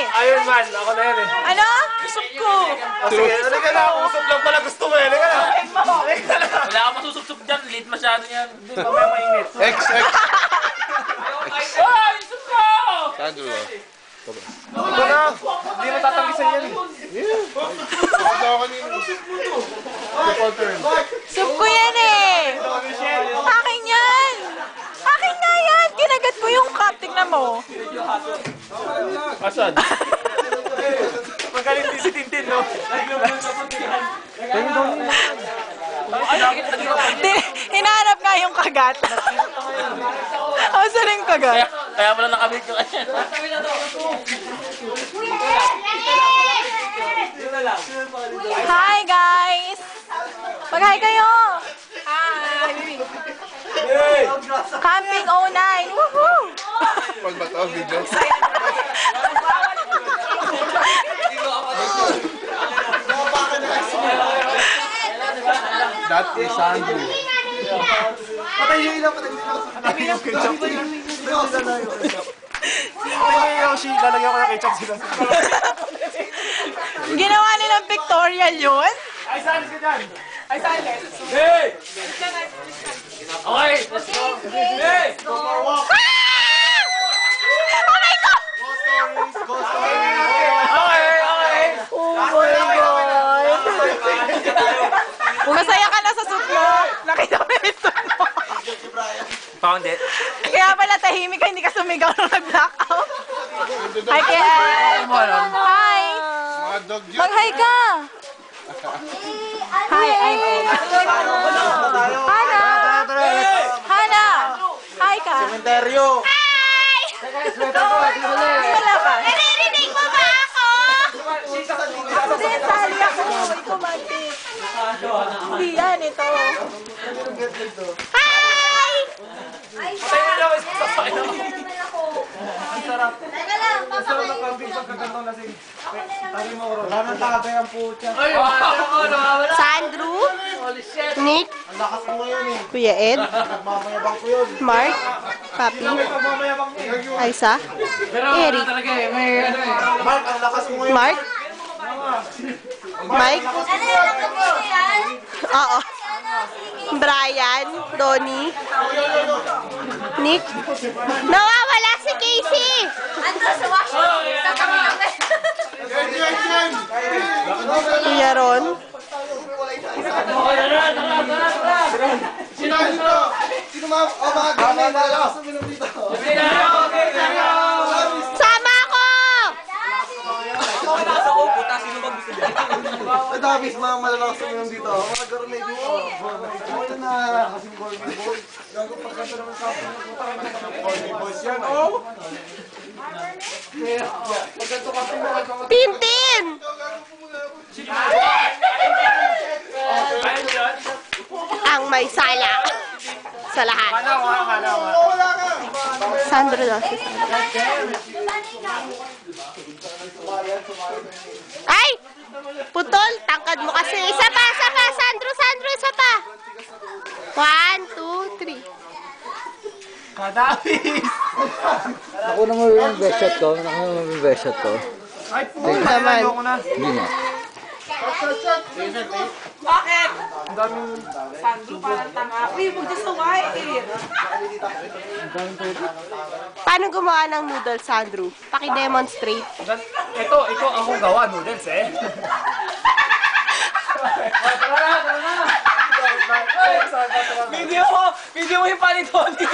Iron Man, ako na yan eh. Ano? Gusto ko. Sige, halika na. Usap lang pala gusto mo eh. Halika na. Wala ka masusup-sup dyan. Late masyado yan. Hindi, mamaya mainit. X. Ay! Sup ko! Sandro. Ito na. Hindi mo tatanggisan yan eh. Soup ko yan eh. Akin yan. Akin nga yan. Kinagat ko yung cup. Tignan mo. Asan? Magaling din si Tintin, no? Hinahanap nga yung kagat. Asa rin kagat? Kaya pala nakabit yung kanya. Hi guys! Mag-hi kayo! Hi! Camping 09! Woohoo! Pag ba ito, video? That is Sandro. Patay yung ilaw, patay yung ilaw. Patay yung ketchup. Yoshi, lalagyan ko ng ketchup sila. Ginawa nilang pictorial yun? Ay, saan ka dyan? Ay, saan ka? Hey! Okay, let's go. Hey! Go for a walk. Oh my God! Go stories. Okay, okay. Oh my God! Masaya ka na sa soup mo. Nakita mo yung soup mo. Found it. Kaya pala tahimik ka, hindi ka sumigaw nung nag-blackout. Hi, Kian! Hi! Mga dog yun. Mag-hi ka! Hi, I'm Hana! Hana! Hi ka! Cementerio. Hi! Wala pa. Naririnig mo ba ako? Ako din, sali ako. Ikaw mantis. Hindi yan, ito. Hi! Patay na lang, isasakay na. Ang sarap. Teka lang, Ang sarap ng kambing pagkagantong lasing. Tari mo, Ron. Wala nang tagay ang pucha. Sandro? Nick? Ang lakas mo ngayon eh. Kuya Ed? Nagmamayabang ko yun. Mark? Papi? May pagmamayabang eh. Aisa? Eric? Talaga eh, may ano eh. Mark, ang lakas mo ngayon. Mark? Mike? Oo. Brian? Donnie? Nick? Nawawala si Casey! Ando sa washroom! Sa kami. Kuya Ron? Sino dito? Sino mga gamay na lang sa minum dito? Sama ako! Ang dami sa mga malalakas sa minum dito. Mga garunay dito. Ito na. Kasing Corby Boys. Gago pagkanta naman sa Corby Boys yan. Oh! Pagkanto kasi mo. Tintin! Ang may sala sa lahat. Sandro daw si Sandro. Ay! Putol! Tangkad mo kasi. Isa pa! Sandro! Isa pa! 1, 2, 3. Kadabis! Nakuha mo yung best shot ko. Ay, po naman. Ayoko na. Hindi nga. Bakit? Ang daming... Sandro parang tanga. Uy, mag-just sa white. Paano gumawa ng noodle, Sandro? Paki-demonstrate. Ito akong gawa noodles eh. Video mo yung panitoni.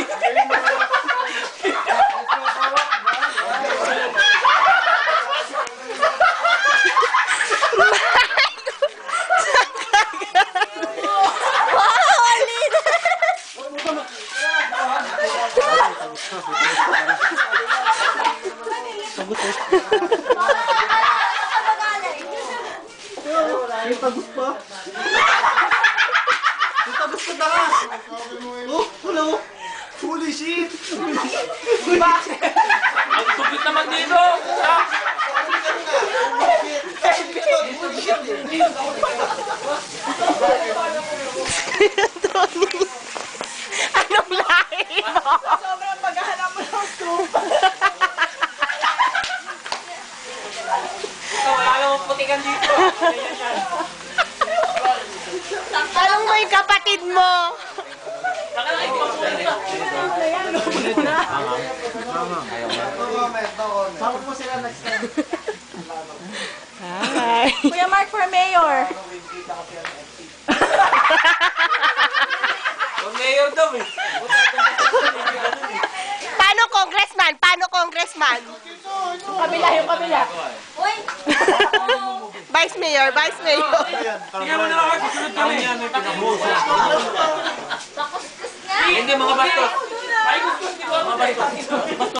May tagus pa? May tagus pa na ka! Oh, hello! Holy shit! Bakit? Ang tubig naman dito. Tony, anong lahi mo? Sobrang paghahanap mo ng soup. politikan dito. Tanong mo yung kapatid mo. Saan mo sila next time? Hi. Kuya Mark for mayor. Mayor daw eh. Paano congressman? Paano congressman? Kabila, yung kabila. Uy! Vice mayor, vice mayor. Tingnan mo na lang ako, susunod kami. Hindi, mga bastos. Ay, gusto, di ba? Mga bastos.